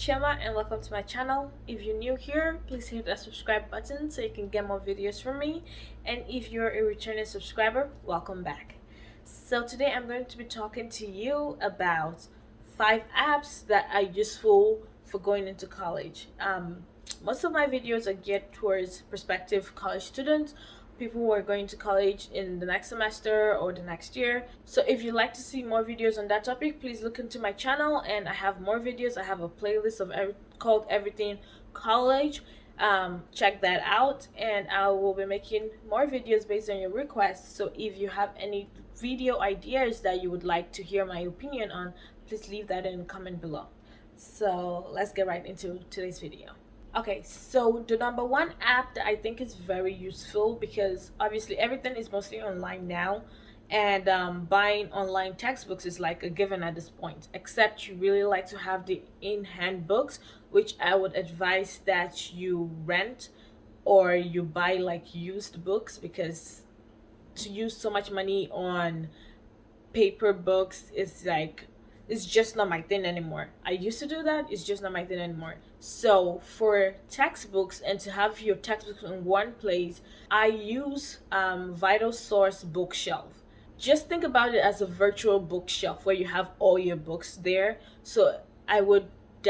Chema and welcome to my channel. If you're new here, please hit that subscribe button so you can get more videos from me. And if you're a returning subscriber, welcome back. So today I'm going to be talking to you about 5 apps that are useful for going into college. Most of my videos are geared towards prospective college students, people who are going to college in the next semester or the next year. So if you'd like to see more videos on that topic, please look into my channel and I have more videos. I have a playlist of called Everything College. Check that out, and I will be making more videos based on your requests. So if you have any video ideas that you would like to hear my opinion on, please leave that in the comment below. So let's get right into today's video. Okay, so the number one app that I think is very useful, because obviously everything is mostly online now, and buying online textbooks is like a given at this point, except you really like to have the in-hand books, which I would advise that you rent or you buy like used books, because to use so much money on paper books is like, it's just not my thing anymore. I used to do that, it's just not my thing anymore. So for textbooks, and to have your textbooks in one place, I use Vital Source Bookshelf. Just think about it as a virtual bookshelf where you have all your books there. So I would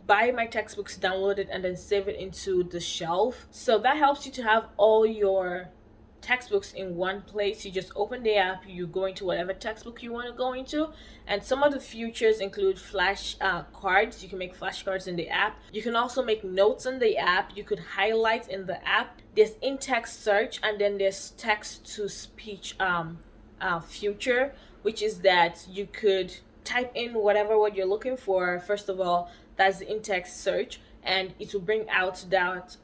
buy my textbooks, download it, and then save it into the shelf. So that helps you to have all your textbooks in one place. You just open the app, you go into whatever textbook you want to go into, and some of the features include flash cards. You can make flashcards in the app. You can also make notes in the app. You could highlight in the app. There's in-text search, and then there's text-to-speech feature, which is that you could type in whatever word you're looking for. First of all, that's the in-text search, and it will bring out that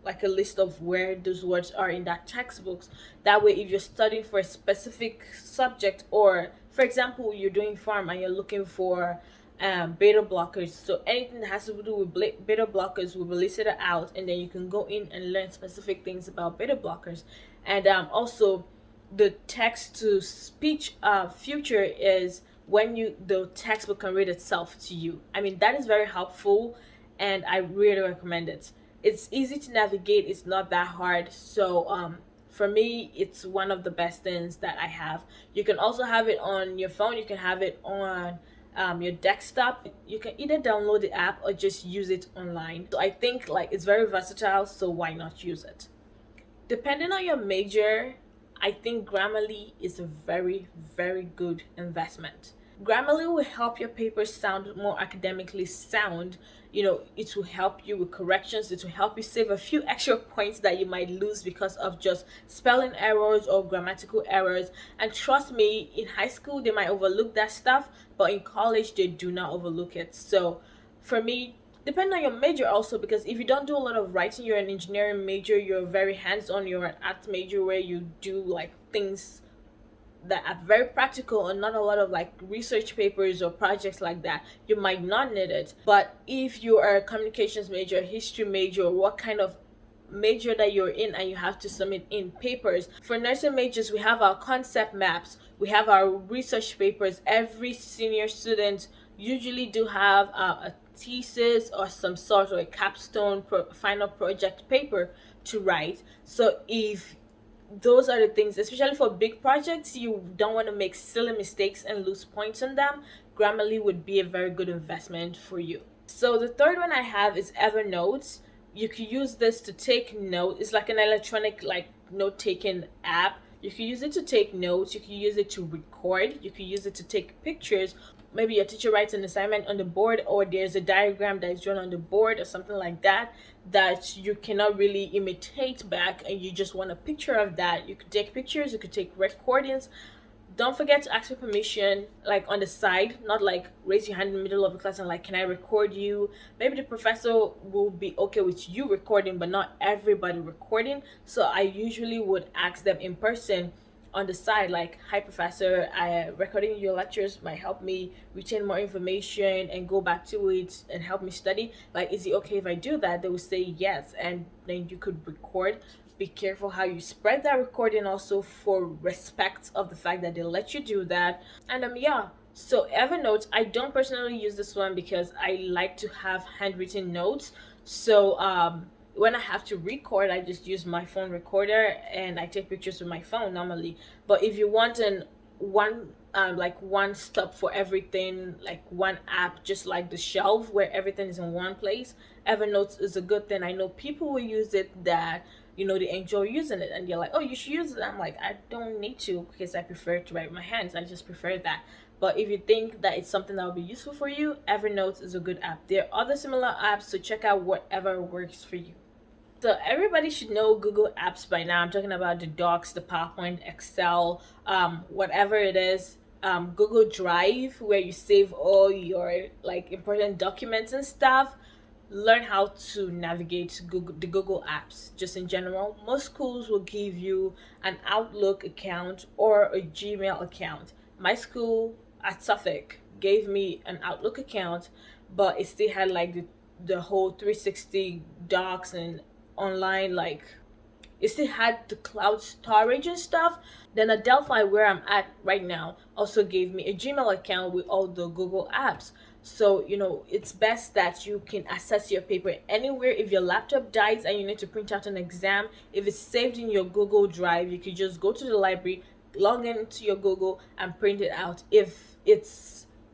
like a list of where those words are in that textbooks. That way, if you're studying for a specific subject, or for example you're doing pharm and you're looking for beta blockers, so anything that has to do with beta blockers will be listed out, and then you can go in and learn specific things about beta blockers. And also the text to speech feature is when the textbook can read itself to you. I mean, that is very helpful, and I really recommend it. It's easy to navigate, it's not that hard. So for me, it's one of the best things that I have. You can also have it on your phone, you can have it on your desktop. You can either download the app or just use it online. So I think like it's very versatile, so why not use it? Depending on your major, I think Grammarly is a very, very good investment. Grammarly will help your papers sound more academically sound. You know, it will help you with corrections. It will help you save a few extra points that you might lose because of just spelling errors or grammatical errors. And trust me, in high school, they might overlook that stuff, but in college, they do not overlook it. So for me, depending on your major also, because if you don't do a lot of writing, you're an engineering major, you're very hands-on, you're an art major where you do like things that are very practical and not a lot of like research papers or projects like that, you might not need it. But if you are a communications major, history major, what kind of major that you're in, and you have to submit in papers. For nursing majors, we have our concept maps, we have our research papers. Every senior student usually do have a thesis or some sort, or a capstone final project paper to write. So if those are the things, especially for big projects, you don't want to make silly mistakes and lose points on them, Grammarly would be a very good investment for you. So the third one I have is Evernote. You can use this to take notes. It's like an electronic like note-taking app. You can use it to take notes, you can use it to record, you can use it to take pictures. Maybe your teacher writes an assignment on the board, or there's a diagram that is drawn on the board or something like that that you cannot really imitate back, and you just want a picture of that. You could take pictures, you could take recordings. Don't forget to ask for permission, like on the side, not like raise your hand in the middle of the class and like, can I record you? Maybe the professor will be okay with you recording, but not everybody recording. So I usually would ask them in person on the side, like, hi professor, recording your lectures might help me retain more information and go back to it and help me study. Like, is it okay if I do that? They will say yes, and then you could record. Be careful how you spread that recording also, for respect of the fact that they let you do that. And yeah, So Evernote, I don't personally use this one because I like to have handwritten notes. So when I have to record, I just use my phone recorder and I take pictures with my phone normally. But if you want an one like one stop for everything, like one app, just like the shelf where everything is in one place, Evernote is a good thing. I know people will use it that they enjoy using it and they're like, oh, you should use it. I'm like, I don't need to because I prefer to write with my hands. I just prefer that. But if you think that it's something that will be useful for you, Evernote is a good app. There are other similar apps, so check out whatever works for you. So everybody should know Google Apps by now. I'm talking about the Docs, the PowerPoint, Excel, whatever it is. Google Drive, where you save all your like important documents and stuff. Learn how to navigate the Google Apps just in general. Most schools will give you an Outlook account or a Gmail account. My school at Suffolk gave me an Outlook account, but it still had like the whole 360 docs and online, like it still had the cloud storage and stuff. Then Adelphi, where I'm at right now, also gave me a Gmail account with all the Google apps. So, it's best that you can access your paper anywhere. If your laptop dies and you need to print out an exam, if it's saved in your Google Drive, you could just go to the library, log into your Google, and print it out. If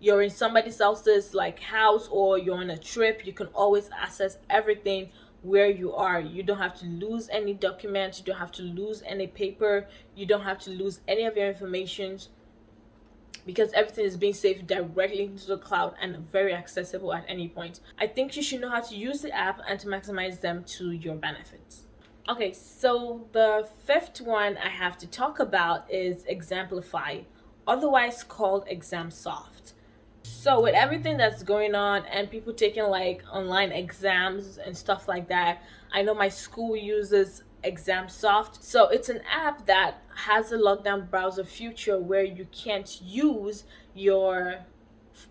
you're in somebody else's like house or you're on a trip, you can always access everything where you are. You don't have to lose any documents, you don't have to lose any paper, you don't have to lose any of your information because everything is being saved directly into the cloud and very accessible at any point. I think you should know how to use the app and to maximize them to your benefits. Okay, so the fifth one I have to talk about is Examplify, otherwise called Examsoft. So with everything that's going on and people taking like online exams and stuff like that, I know my school uses Examsoft. So it's an app that has a lockdown browser feature where you can't use your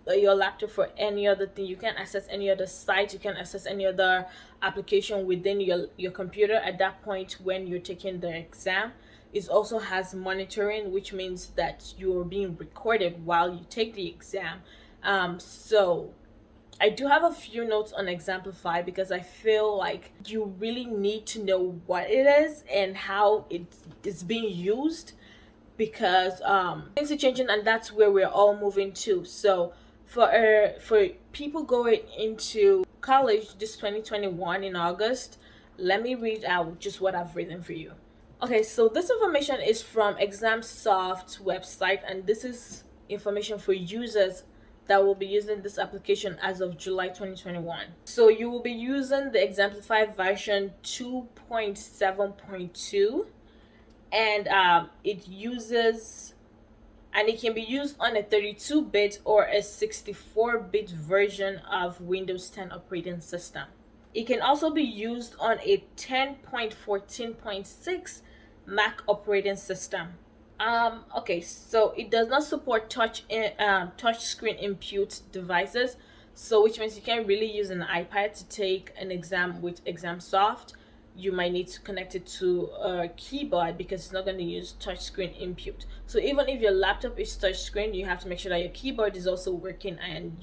laptop for any other thing. You can't access any other site, you can't access any other application within your computer at that point when you're taking the exam. It also has monitoring, which means that you're being recorded while you take the exam. So I do have a few notes on Examplify because I feel like you really need to know what it is and how it is being used because things are changing and that's where we're all moving to. So for people going into college this 2021 in August, let me read out just what I've written for you. Okay, so this information is from Examsoft website and this is information for users that will be using this application as of July 2021. So you will be using the Exemplify version 2.7.2 and it can be used on a 32-bit or a 64-bit version of Windows 10 operating system. It can also be used on a 10.14.6 Mac operating system. Okay, so it does not support touch screen input devices, so which means you can't really use an iPad to take an exam with Examsoft. You might need to connect it to a keyboard because it's not going to use touchscreen input. So even if your laptop is touchscreen, you have to make sure that your keyboard is also working and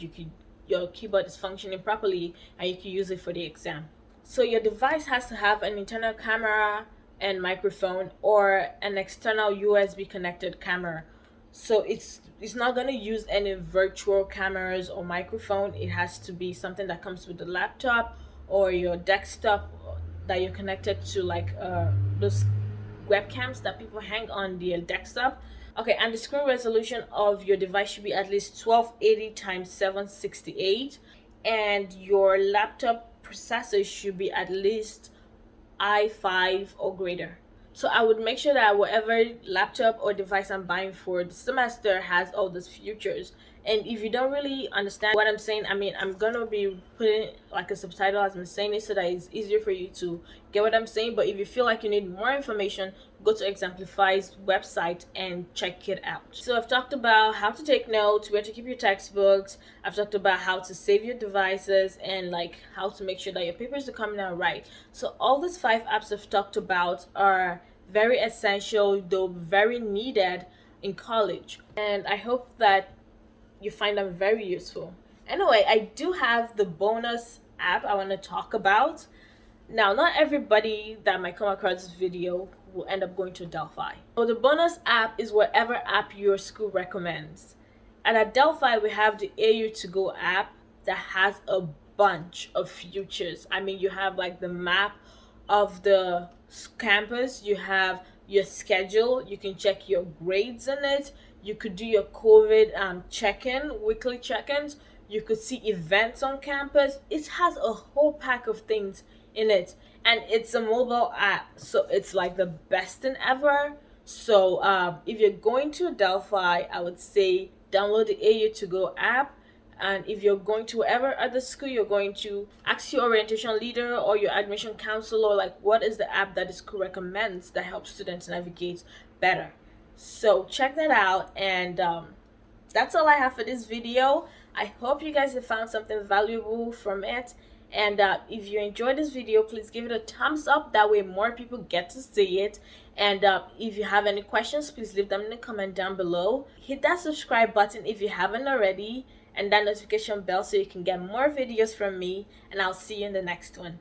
your keyboard is functioning properly and you can use it for the exam. So your device has to have an internal camera and microphone or an external USB connected camera. So it's not going to use any virtual cameras or microphone. It has to be something that comes with the laptop or your desktop that you're connected to, like those webcams that people hang on their desktop. Okay, and the screen resolution of your device should be at least 1280 times 768 and your laptop processor should be at least i5 or greater. So I would make sure that whatever laptop or device I'm buying for the semester has all those features. And if you don't really understand what I'm saying, I mean, I'm gonna be putting like a subtitle as I'm saying it so that it's easier for you to get what I'm saying. But if you feel like you need more information, go to Exemplify's website and check it out. So I've talked about how to take notes, where to keep your textbooks. I've talked about how to save your devices and like how to make sure that your papers are coming out right. So all these 5 apps I've talked about are very essential, though very needed in college. And I hope that you find them very useful. Anyway, I do have the bonus app I want to talk about. Now, not everybody that might come across this video will end up going to Delphi. So the bonus app is whatever app your school recommends. And at Delphi, we have the AU to Go app that has a bunch of features. I mean, you have like the map of the campus, you have your schedule, you can check your grades in it, you could do your COVID check-in, weekly check-ins, you could see events on campus. It has a whole pack of things in it, and it's a mobile app, so it's like the best thing ever. So if you're going to Delphi, I would say download the AU to Go app. And if you're going to wherever other school you're going to, ask your orientation leader or your admission counselor, like, what is the app that the school recommends that helps students navigate better. So check that out, and that's all I have for this video. I hope you guys have found something valuable from it. And if you enjoyed this video, please give it a thumbs up. That way more people get to see it. And if you have any questions, please leave them in the comment down below. Hit that subscribe button if you haven't already, and that notification bell so you can get more videos from me. And I'll see you in the next one.